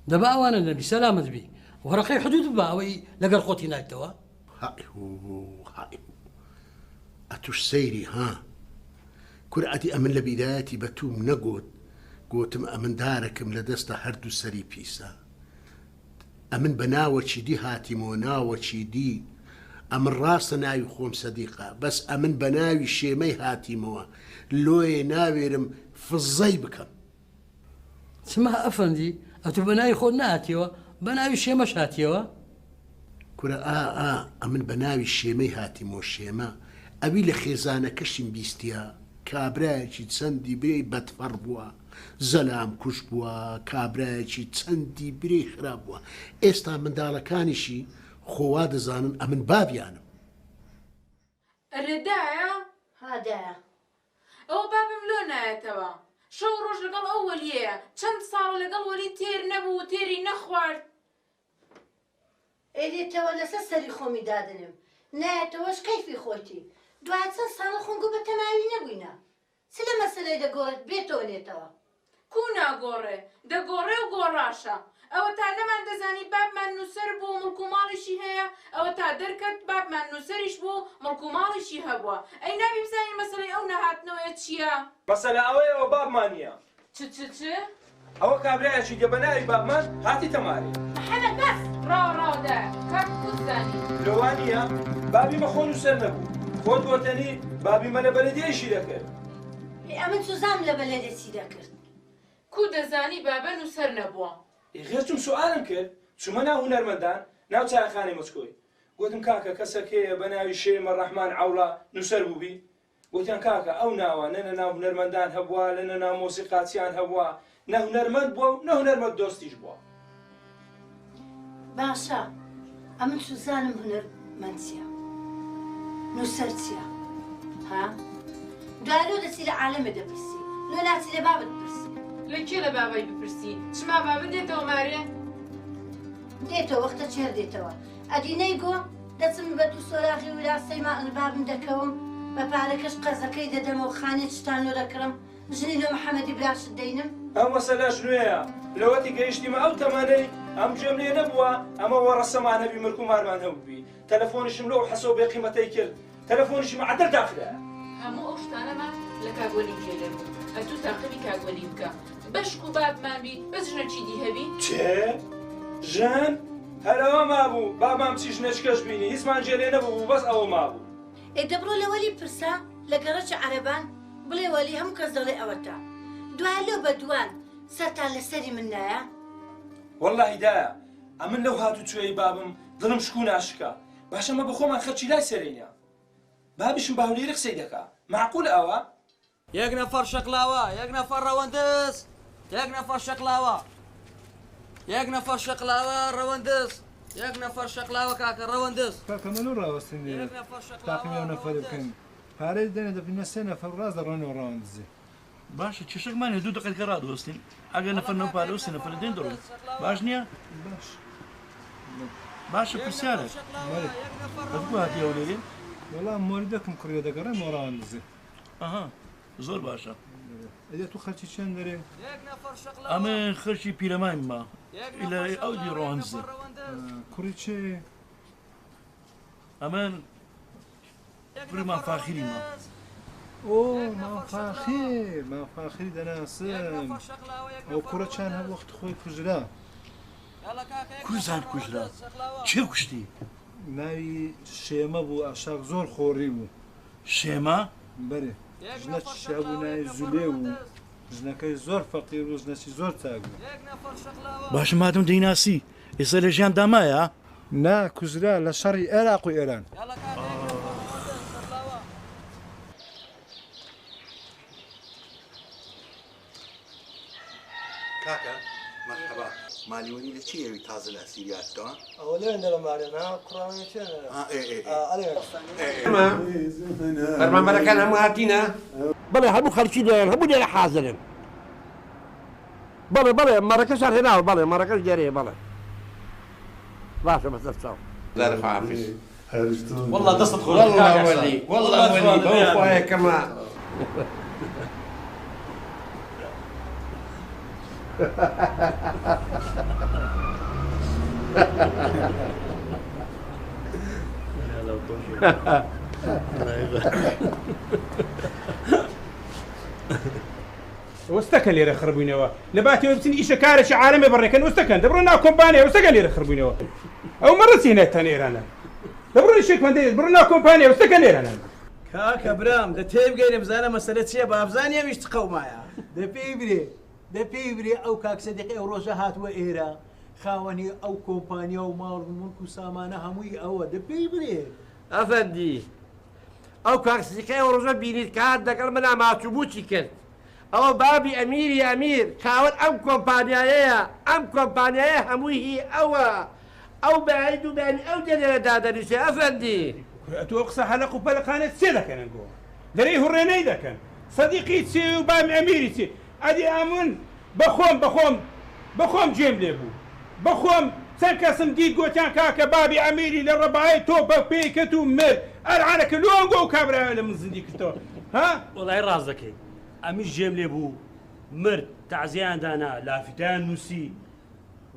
دابا اوان النبي سلامت بي ورقي حدود باوي لقى خوتي نايتوا هاي اتوش سيري ها كرعتي امن لبيداتي بتوم نقود قوتم امن داركم لدستا هردو سري بيسا امن بناوتشي دي هاتمو ناوتشي دي امن راسنا يخوم صديقه بس امن بناوي شيمي هاتمو لوي ناويرم في الزيبكم اسمها افندي اتو بناي خودنا هاتيوا بناوي شيمش هاتيوا كرا امن بناوي شيمي هاتمو شيما ابي لخيزانه كشم بيستيا كابراجي تسندي بري بتفر بوا زلام كش بوا كابراجي تسندي بري خراب بوا استا من دالكانشي خواد زانن امن بابيانم الرداية هذا او باب ملونا توا شو روج لقل اوليه چند صار لقل ولي تير نبو تيري نخوارد إيدي توا لسه خومي دادنم نا تواش كيفي خوتي دوات سال خونقو بتماوي نبوينا سلا مسألة دا قولت بيتو لي توا كونا غوري دا غوري وغوراشا او تا نمان دزاني باب من نسر بو ملكو مالشي هيا او تا دركت باب من نسرش بو ملكو مالشي هبوا اي نبي بزاني المسألة او نهات نوية چيا مسألة اوي او باب مانيا چ او كابريا شي جبناي باب مان هاتي تماري محمد بس راو دا كاك كوزاني لوانيا بابي مخون نسر نبو خود وطني بابي من بلدي شي دكر أمن سوزام لبلد سيدا كرت كو دزاني بابا نسر نبوا غير چون سؤالم کرد چون من هنرمندان ناو چایخانه مسکوی گوتم کاکا کەسێکەیە بەناوی شێمە ڕەحمان عەوڵا نووسەر بووبی گوتیان کاکا ئەو ناوە نە ناو هونەرمەندان هەبووە لە ناو مۆسیقاچیان هەبووە نە هونەرمەند بووە و نە هونەرمەند دۆستیش بووە باشا أمن سوزانم هنر منسيا نوسرتيا ها دوالو دسي لعالم دبرسي لو ناتي لباب دبرسي لكي لبابا بپرسی شما بابا دێتەوە مارێ ديتو وقتا چهر ديتو أدي نيقو دسم بدو سوراغي وراستي ما أنبابم دكوم بپاركش قزكي ددم وخاني تشتانو دكرم جنينو محمد براش الدينم ئەو مەسەلە ژنوەیە لەوەتی گەیشتیمە ئەو تەمانەی ئەم جێم لێ نەبووە ئەمە وەڕەسەمان هەبی ملکومارمان هەبووبی تەلەفۆنیشم لەو حەسەو بێ قیمەتەی کرد تەلەفۆنیشم عەدەر داخلە هەموو ئەو شتانەمان لە کاگوەلی کێلێ بوو ئەتوو تاقیبی کاگوەلی بکە بەشک و بابمان بی بەس ژنەچی دی هەبی چێ؟ ژن؟ هەرەوە مابوو بابام چی ژنەچکەش بینی هیچمان جێ نەبوو بەس ئەوە مابوو دەبڕۆ لە وەلی پرسا لە گەڕەچە عەرەبان بڵێ وەلی هەموو کەس دەڵێ ئەوەتە دوای لەو بەدوان سەرتان لەسەری من نایە وەڵڵاهی دایە ئەمن لەو هاتوچۆی بابم دڵم شکو ناشکا باشە مە بە خۆمان خەرچی لای سەرینە بابیشم باولێرە قسەی دەکا معقول ئەوە؟ یەک نەفەر شەقلاوە یەک نەفەر ڕەوەندز یەک نەفەر شەقلاوە یەک نەفەر شەقلاوە ڕەوەندز یەک نەفەر شەقلاوە کاکە ڕەوەندز کاکە من ڕاوەستنی تاقیم یەو نەفەر بکەین پارەی دێنە دەبینە سێ نەفەر ڕاز دەڕۆنەوە ڕەوەندزی باشە چشەکمان هێ دوو دقەیەکە ڕادوەستین ئەگەر نەفەر نەو پارە و سێ نەفەر دێن دەڕۆن باش نییە؟ باش باشە پرسیارێک بەدگو هاتی ئەو لێرێ؟ وەڵام مۆری دەکەم کوڕیە دەگەڕێمەوە ڕەوەندزی ئەها زۆر باشە ئەدێ تو خەرچی چێن دەرێ؟ ئەمە خەرچی پیرەمانمە لە ئەو دی ڕەوەندزە کوڕی چێ؟ ئەمن کوڕی مافاخیریمە ئۆ مافاخیر دەناسم ئەو کوڕە چیان هەر وەخت خۆی کوژرا کوزان کوژرا چێ کوشتی؟ ناوی شێمە بوو ئاشاق زۆر خۆڕی بوو شێمە؟ بەرێ ژنە چیا بوو ناوی زولێ بوو ژنەکەی زۆر فەقیر و ژنەچی زۆر چاک بوو باشە مادەم دەیناسی ئێستا لە ژیان دامایە؟ نا کوژرا لە شەڕی عێراق و ئێران كاكا مرحبا مالي ولي لشي يبي تازل اسيريات تو ئەوە لێ مارێنا قڕانی چێن فەرمانبەرەکان هەموو هاتینە بەڵێ هەموو خەڵکی دێن هەموو لێرە حازرن بەڵێ مەڕەکەشان هێناوە بەڵێ مەڕەکەش گەرەیە بەڵێ باشە بەسەر چاو زارف حافظ والله دەستت خۆش والله ولي بەخوایە کەمە وستكن ليرة خربينوا لباتي وبسين إيش كارش عالمي بريكن وستكن دبرنا كومبانيا وستكن ليرة خربينوا أو مرة سينا تاني أنا دبرنا شيك مندي دبرنا كومبانيا وستكن ليرة أنا كاك ابرام ده تيب جاي بزانا مسألة شيء بابزانيا مش تقوم معايا ده بيبري أو كاك صديقي أو روجهات وإيرا خاوني أو كومبانيا ومال ملك وسامانة هموي أو ده بيبري أفندي أو كاك صديقي أو روجه بينيت كاد دكال منا ما تبوتي كل أو بابي أمير يا أمير خاون أم كومبانيا هموي أو بعيد وبعني أو دليل دادا نسي أفندي أتوقع حلقوا بلقانة سيدا كان نقول دريه الريني ذا كان صديقي تسي وبام أميري تسي أدي أمن بخوم جيم ليبو بخوم سنكسم ديد قوتان كاكا بابي أميري للرباعي توبا بيكتو مر أرعانا كلهم قو كابرا من زنديك تو ها والله رازكي أميش جيم ليبو مرد تعزيان دانا لافتان نسي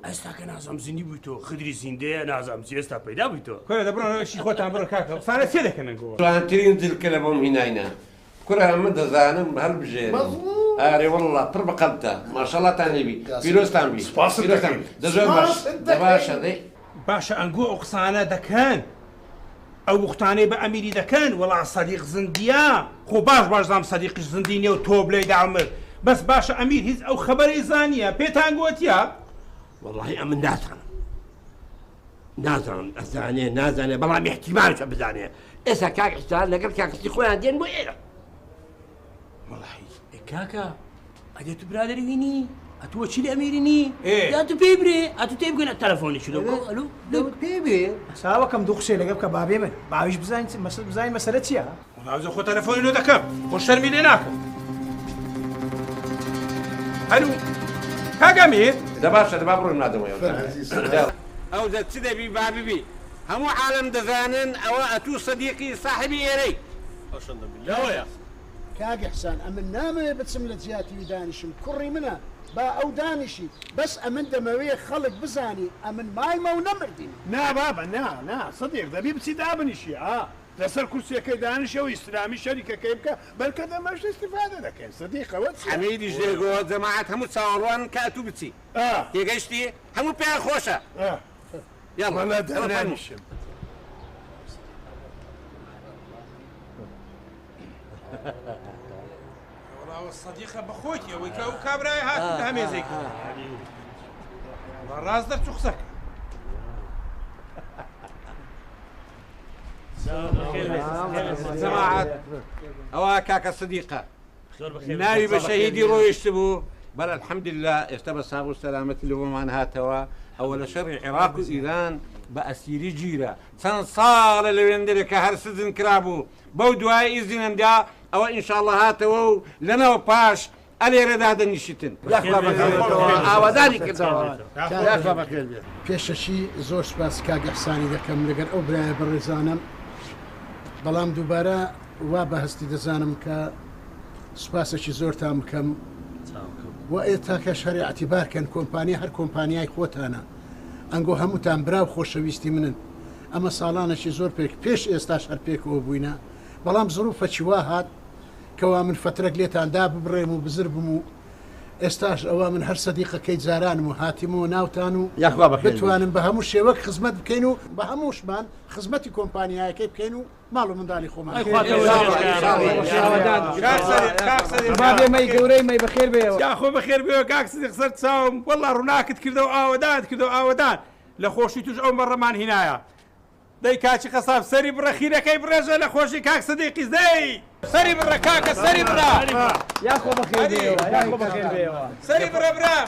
استاك نازم زني بيتو خدري زندي نازم سيستا بيدا بيتو كل دبرنا شي خوتها برا كاكا صار سيدا كان نقول انترين ذي الكلام هنا كلها مدة زانم هالبجير أري والله طرب قلبته ما شاء الله تاني فيروز تانبي دجال باشا ذي باشا أنقو أقصانا دكان أو أختاني بأميري دكان والله صديق زنديا خو باش زام صديق زندينيا وتوب لي دعمر بس باشا أمير هيز أو خبري زانية بيتانقوتيا والله أمن نازرا الزانية نازانية بالله احتمال شو بزانية إذا كاك حسان لقل كاك استخوان دين بو إيرا والله كاكا أديتو برادري ويني أتوشي لي أميرني إيه يا تو بيبري أتو تيبقى التلفون شنو ألو لو بيبي ساوا كم دوخشي لقب كبابي من باويش بزاين مسألة شيء أنا عاوز أخو تلفوني لو دكب خش ارمي لي هناك هلو كاكا أمير ده باشا ده بابرو النادم يا أو ذا تسدى بي بابي بي همو عالم دزانن أو أتو صديقي صاحبي إيري أشهد بالله ويا كاق حسان أمن نامي بتسم لجياتي ودانشم كري منها با أو دانشي بس أمن دمويه خلق بزاني أمن ماي ما ونمردين نا بابا نا صديق ذا بيبسي دابنشي لسر كرسي كي دانشي وإسلامي شركة كيبكا بل كذا ماش استفادة لكن صديقة واتسي حميدي جيغو جماعة همو تصاوروان كأتو بتسي تيجيشتي همو بيها خوشة يلا والله دانشم والله الصديقة بخوتي ويكاو كابراي هات همي زيك راس در تخسك جماعة أوا كاكا صديقة ناوي بشهيدي رو يشتبو بل الحمد لله اشتبه صابو السلامة اللي هو معناها توا أول شرع العراق وإيران بأسيري جيرة سنصار اللي يندرك هرسزن كرابو بودواي إذن دا أو إن شاء الله هاتوا لنا وباش ألي رد هذا النشيتن يخلى بخير أو ذلك يخلى بخير پێشەشی زۆر سپاس کاگ ئەحسانی دەکەم لەگەر ئەو برایە بەڕێزانم بەڵام دووبارە وا بە هەستی دەزانم کە سوپاسێکی زۆرتان بکەم و ئێتا کە شەڕی ئەتیبارکەن کۆمپانیا هەر کۆمپانیای خۆتانە ئەنگۆ هەمووتان براو خۆشەویستی منن ئەمە ساڵانێکی زۆر پێش ئێستاش هەر پێکەوە بووینە بەڵام زروفەکی وا هات کەوا من فترەك لێتاندا ببڕێم و بزر بم و ئێستاش ئەوە من هەر سەدیقەکەی جارانم و هاتیمەوە ناوتان و بتوانم بە هەموو شێوەک خزمەت بکەین و بە هەمووشمان خزمەتی کۆمپانیایەکەی بکەین و ماڵ و منداڵی خۆمان بابێ مەی گەورەی مەی بەخێر بێەوە یاخۆ بەخێر بێەوە کاک سەدیق سەر چاوم وەڵڵا ڕووناکت کردەوە ئاوەدان لە خۆشی توش ئەو مەڕەمان هینایە دەی کاچی قەساب سەری بڕە خیرەکەی بڕێژە لە خۆشی کاک سەدیقی دەی سەری بڕە کاکە سەری بڕە یاخۆ بەخێر بێەوە سەری بڕە برام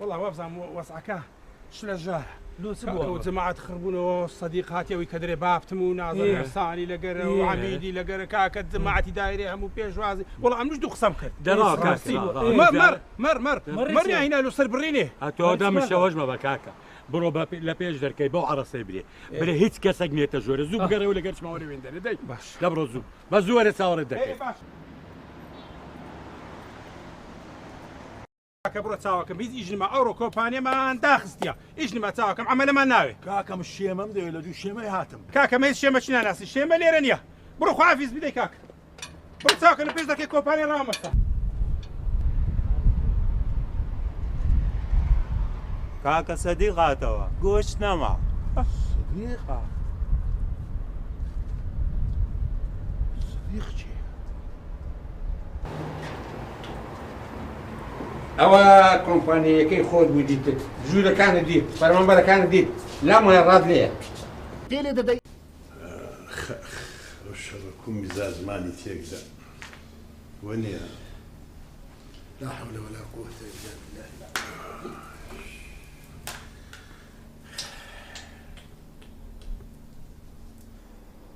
والله وابزعم وسعكاه شو الجار جماعة خربونەوە صدیق هاتیەوەی کە دەرێ بابتم و نازانم سانی لەگەرە و عەمیدی لەگەرە کاکە جماعەتی دایرێ هەموو پێشوازی وەڵام ئەمنوش دوو قسەم کرد مەریان هینا لەسەر بڕینێ تۆ دەمشەوەش مە بە کاکە بڕۆ لە پێش دەرکەی بۆ عەرەسەی برێ هیچ کەسێک نێتە ژۆرە زوو بگەڕێەوە لەگەر چماوەری وێندەرە دەی باش لە بڕۆ زوو بە زووەرە چاوەڕێت دەکەی کاکە بڕۆ چاوەکەم هیچ ئیژنما ئەوڕۆ کۆمپانیەمان داخستیە ئیژنما چاوەکەم ئەمەلەمان ناوێ کاکەم شێمەم دەوێت لە دوو شێمەی هاتم کاکەمە هیچ شێمە چی ناناسی شێمە لێرە نییە بڕۆ خوافیز بدەی کاکە بڕۆ چاوەکە لە پێش دەکەی کۆمپانیا ڕامەستا کاکە سەدیق هاتەوە گۆشت نەما صدیقە صدیق چی ئەوە کۆمپانیەکەی خۆت بوو دیتت ژوورەکانت دیت فەرمانبەرەکانت دیت لام وڵای ڕاد لێیە پێ لێ دەدەی شەڕکوم میزا زمانی تێکدا وەنیە لا حول ولا قوة إلا بالله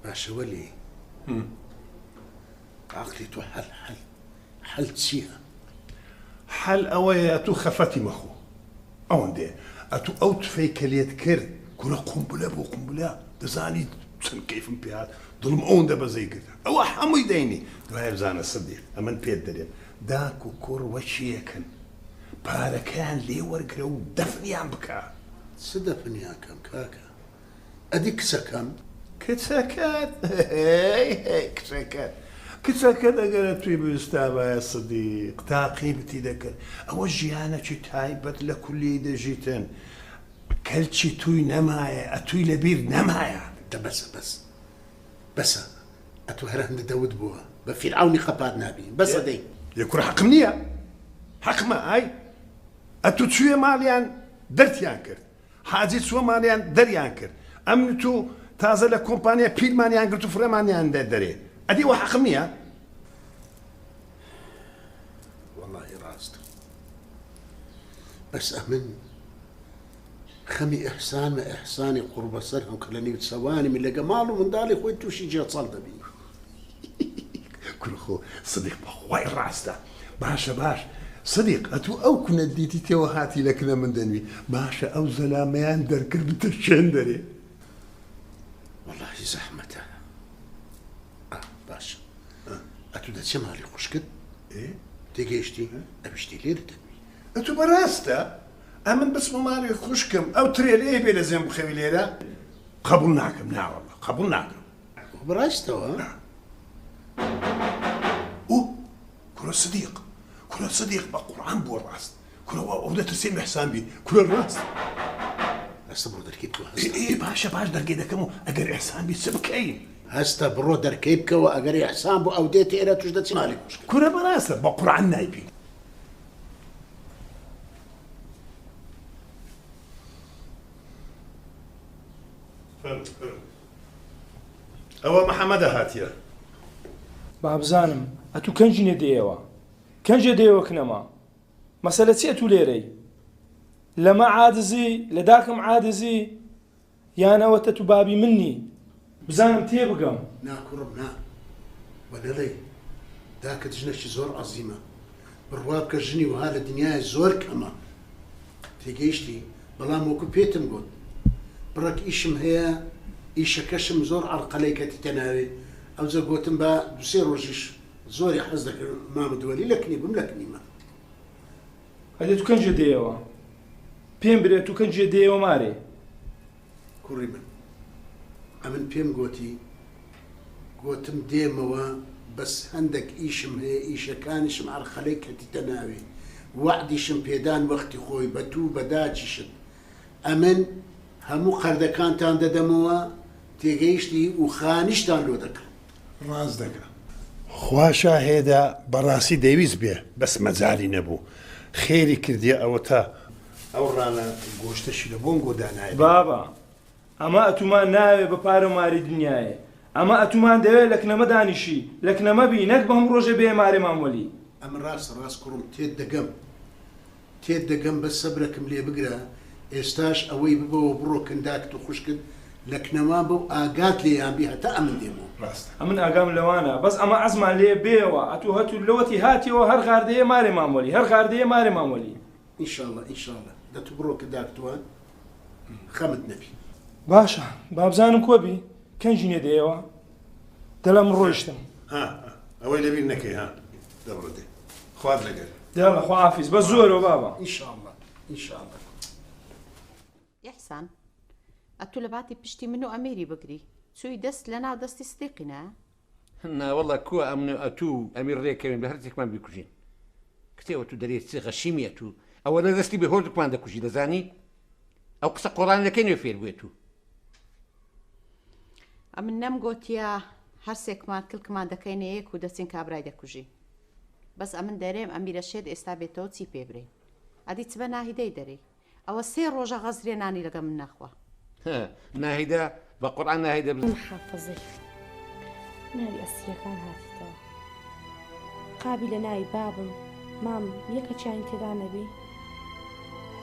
باشە وەلی عقلی تۆ حەل چییە؟ حەل ئەوەیە تو خەفەتی مەخۆ ئەوەندێ ئەتو ئەو تفەی کە لێت کرد کوڕە قومبلە بۆ قومبلە دەزانی چەند کەیفم پێهات دڵم ئەوەندە بەزەی کرد ئەوە هەمووی دەینی دوایە بزانە سەدیق ئەمن پێت دەرێن داک و کوڕ وەچیەکەن پارەکەیان لێ وەرگرە و دەفنیان بکە چ دەفنیاکەم کاکە ئەدی کچەکەم کچەکەت کچەکەت ئەگەرە توی بستابایە سەدیق تاقی بتی دەکرد ئەوە ژیانەکی تایبەت لە کولی دەژیتن کەلچی توی نەمایە ئەتوی لەبیر نەمایە بەسە ئەتو هەر هەندە دەوت بووە بە فیرعونی خەپات نابی بەسە دەی لێکوڕ حەقم نییە حەقمە ئای ئەتو چوێ ماڵیان دەرتیان کرد حاجی چووە ماڵیان دەریان کرد ئەمن تو تازە لە کۆمپانیا پیرمانیان گرت و فرەمانیان دەرێ ئەدی وە حەقم نییە وەڵڵاهی ڕاست بەس ئەمن خەمی ئەحسانمە ئەحسانی قوربەسەر هەم کە لە نێو چەوانی من لەگە ماڵ و منداڵی خۆی تووشی جێچەڵ دەبی کورخۆ سەدیق بەخوای ڕاستە باشە باش سەدیق ئەتوو ئەو کونە دیتی تێوە هاتی لە کنە من دەنوی باشە ئەو زەلامەیان دەرکرد بتە شوێن دەرێ وەڵاهی زەحمەتە باشە ئەتو دەچێ ماڵی خوشکت تێگەیشتی ئەوشتی لێ دەدەنوی ئەتو بەڕاستە ئەمن بچمە ماڵی خوشکم ئەو ترێ لێ بێ لە زێم بخەوی لێرە قبول ناکەم ناوەڵە قبول ناکەم بڕاستەوە كرة صديق بقرآن بو الراس كرة وده تسيم إحسان بي كرة الراس هستا برو دركيب كو إيه باش دركي دكمو أجر إحسان بي سبكين هستا برو دركيب كو أجر إحسان بو أو ديتي إلا تجد تسمالي كرة براسة بقرآن نايبي أو محمد هاتيا بابزانم ئەتو کەنجینێ دێەوە کەنجێ دێوە کنەما مەسەلە چیە تو لێرەی لەمە عادزی لە داکەم عادزی یانەوەتە تو بابی مننی بزانم تێ بگەم ناکوڕم نا وەنەڵێ داکەت ژنەشی زۆر عەزیمە بڕوا بکە ژنی وها لە دنیای زۆر کەمە تێگەیشتی بەڵام وەکو پێتم گوت بڕێک ئیشم هەیە ئیشەکەشم زۆر عەرقەلەی کەتی تەناوێ ئەوجە گوتم بە دوسێ ڕۆژیش زۆری حەز دەکرد مامە دووەلی لە کنیبم لە کنیمە ئەدێ تو کەنجێ دێەوە پێم برێت تو کەنجێ دێەوە مارێ کوڕی من ئەمن پێم گوتم دێمەوە بەس هەندێک ئیشم هەیە ئیشەکانیشم عەرقەلەی کەتیتە ناوێ وەعدیشم پێدان وەختی خۆی بە تو بەداچیشت ئەمن هەموو قەردەکانتان دەدەمەوە تێگەیشتی و خانیشتان لۆ دەکەم ڕاست دەکەم خوا شاهێدە بەڕاستی دەویست بێ بەس مەجاری نەبوو خێری کردیە ئەوە تا ئەو ڕانە گۆشتەشی لە بۆم گۆدانایە بابا ئەمە ئەتومان ناوێ بە پارە ماری دنیاە ئەمە ئەتومان دەوێت لە کنەمە دانیشی لە کنەمە بی نەک بە هەم ڕۆژە بێ مارێ مامۆلی ئەمە ڕاست کوڕم تێت دەگەم بە سەبرەکەم لێ بگرە ئێستاش ئەوەی ببەوە بڕۆ کنداکت و خوشکت لە کنەما بە و ئاگات لێیان بێ هەتا ئەمن دێمەوە ئەمن ئاگام لەوانە بەس ئەمە عەزمان لێ بێەوە ئەتوو هەتوو لەوەتی هاتیەوە هەر غاردەیە مارێ مامۆلی هەر غاردەیە مارێ مامۆلی ئینشاءڵڵە ئینشاءڵڵە دەتوو بڕۆ کنداکتوان خەمت نەبی باشە بابزانم کۆبی کەنجی نێدەیەوە دەڵام ڕۆیشتم ئەوەی لەبیر نەکەی ها دەبڕێ خوارد لەگەر دەڵە خواحافیز بە زۆرەوە بابا ئینشاءڵڵە ئینشاءڵڵە یحسان ئەتوو لە باتی پشتی من و ئەمێری بگری چووی دەست لە ناو دەستی سدیقینە ناوەڵە کووە ئەمن ئەتوو ئەمیر ڕێکەوێن بە هەرچێکمان بیکوژین کتێوە تو دەرێت چی غەشیمیە تو ئەوە لە دەستی بێهۆردێکمان دەکوژی دەزانی ئەو قسە قۆڕانەکەی نوێ فێر بێت و ئەمن نەمگۆتیە هەرسێکمان کلکمان دەکەینە یەک و دەچین کابرای دەکوژی بەس ئەمن دەرێم ئەمیرە شێت ئێستا بێتەوە چی پێ برێ ئەدی چ بە ناهیدەی دەرێ ئەوە 3 ڕۆژە غەزرێ نانی لەگە من نەخوا ناهیدا بە قورئان ناهیدا محافظەی ناوی ئەسیرەکان هاتیتەوە قابی لە ناوی بابم مام یەکە چیان تێدا نەبی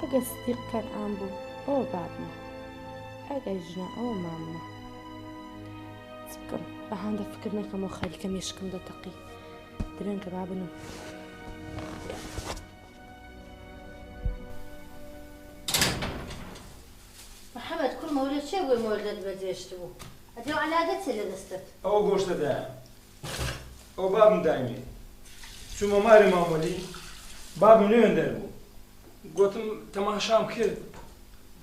ئەگە سدیق کەنعان بوو ئەوە بابمە ئەگەر ژنا ئەوە ماممە چ بکەم بە هەندە فکر نەکەمەوە خەریکە مێشکم دەتەقی درەنگە بابنم محەممەد کوڕمە لە چێ بووی مۆلدت بەجێشت بوو ئەدێ عەلادەت چێ لە دەستت ئەوە گۆشتەدایە ئەو بابم دایمێ چوومە مارێ مامۆلی بابم نوێن دەربوو گوتم تەماشام کرد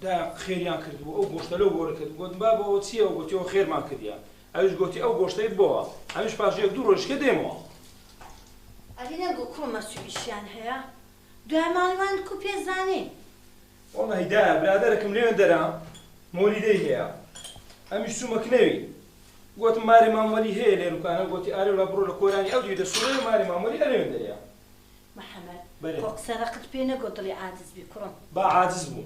دا خێریان کردبوو ئەو گۆشتە لەو گۆرە کرد گوتم بابەوە چییە گوتیەوە خێرمان کردیە ئەویش گوتی ئەو گۆشتەی بۆوە ئەمیش پاش 1-2 ڕۆژکە دێمەوە ئەدی نەگو کوڕمە سویشیان هەیە دوایمانوان کو پێزانین وەڵڵا هیدایە برادەرەکەم لێوێن دەرا مۆلیدەی هەیە ئەمیش چوومە کنەوی گوتم ماری مامۆلی هەیە لێروکانە گوتی ئارێ وڵا بڕۆ لە کۆرانی ئەو دیدە سوڕێ ماری مامۆلی ئەلێوێن دەریا محەممەد کۆکسەرەقت پێ نەگۆ دڵی عاجز بی کوڕم با عاجز بوو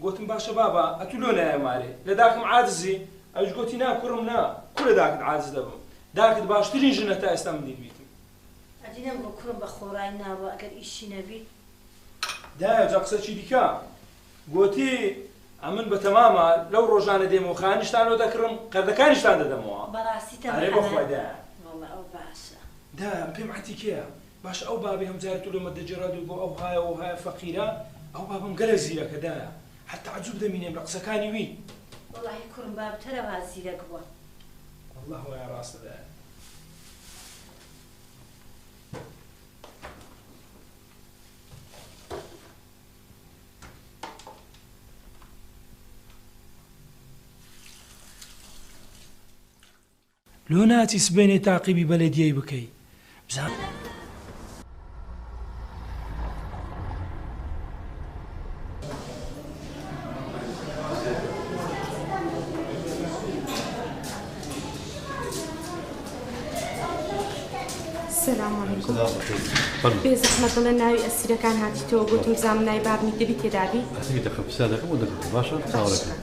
گوتم باشە بابا ئەتوو لۆ نایە مارێ لە داکم عاجزی ئەوش گوتی نا کوڕم نا کوڕە داکت عاجز دەبم داکت باشترین ژنە تا ئێستا من دیبیتم ئەدی نەمگۆ کوڕم بە خۆڕای ناوە ئەگەر ئیشی نەبی دایە جا قسەی دیکە گوتی ئەمن بە تەمامە لەو ڕۆژانە دێمەوە خانیشتانەوە دەکڕم قەردەکانیشتان دەدەمەوە بەڕاستی ئەرێ بەخوایدا ئەو باشە دا پێم عەتیکەیە باش ئەو بابی هەمجارێت و لەمە دەجێڕادوو بۆ ئەو هایە و هایە فەقیرە ئەو بابم گەلە زیرەکە دایە حتا عەجوب دەمینێم لە قسەکانی وی وەڵاهی کوڕم بابتەرە وا زیرەک بووە والله وایە ڕاستە دایە لۆ ناچی سبێنێ تاقیبی بەلەدیەی بکەی بزان سلام علیکم بێزەحمەت بڵێ ناوی ئەسیرەکان هاتیتەوە گوتم بزانم ناوی بابنی دەبی تێدابی ئەسیری دەخە پرسیارەکەم و دەکەم باشە چاوەڕێکە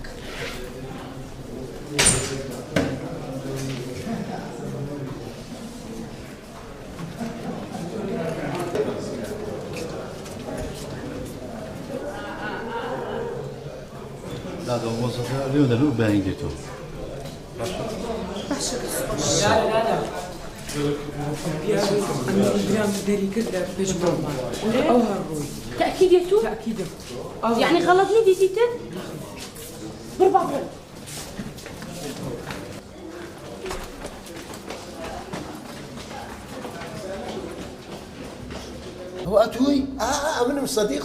دادە مۆزەکە لێو دەبێ و بەیانی دێتەوە تأكيديتو؟ تأكيد يعني غلطني ديتيتن؟ بربابا هو أتوي أمنم صديق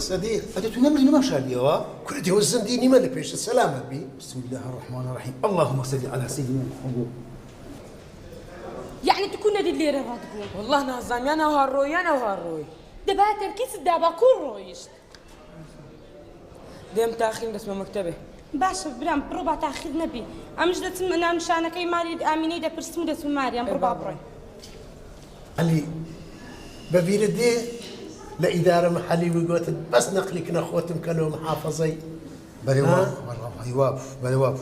أتوي نمري ما شاديوا كل دي وزن ديني ما لبيش السلامة بي بسم الله الرحمن الرحيم اللهم صل على سيدنا محمد يعني تكون هذه اللي رغبتكم والله نهزم يا نهاروي يا نهاروي دابا تركيز الدابا كل رويشت ديم تاخير اسمه مكتبه باشا برام بروبا تاخير نبي امش دت انا مشانا كي ماري اميني دا برسمو دت مريم بروبا بري علي بفير دي لإدارة محلي وقوت بس نقلك نخوتم كانوا محافظي بلي واقف بلي واقف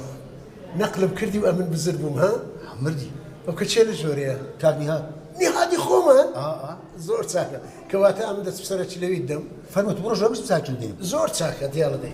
نقل بكردي وأمن بزربهم ها مردي وكل شيء لجوريا كاب نهاد نهادي خوما زور ساكت كواتا أمن دت بسرعة لوي الدم فرمت بروج مش بساكن دي زور ساكت يلا دي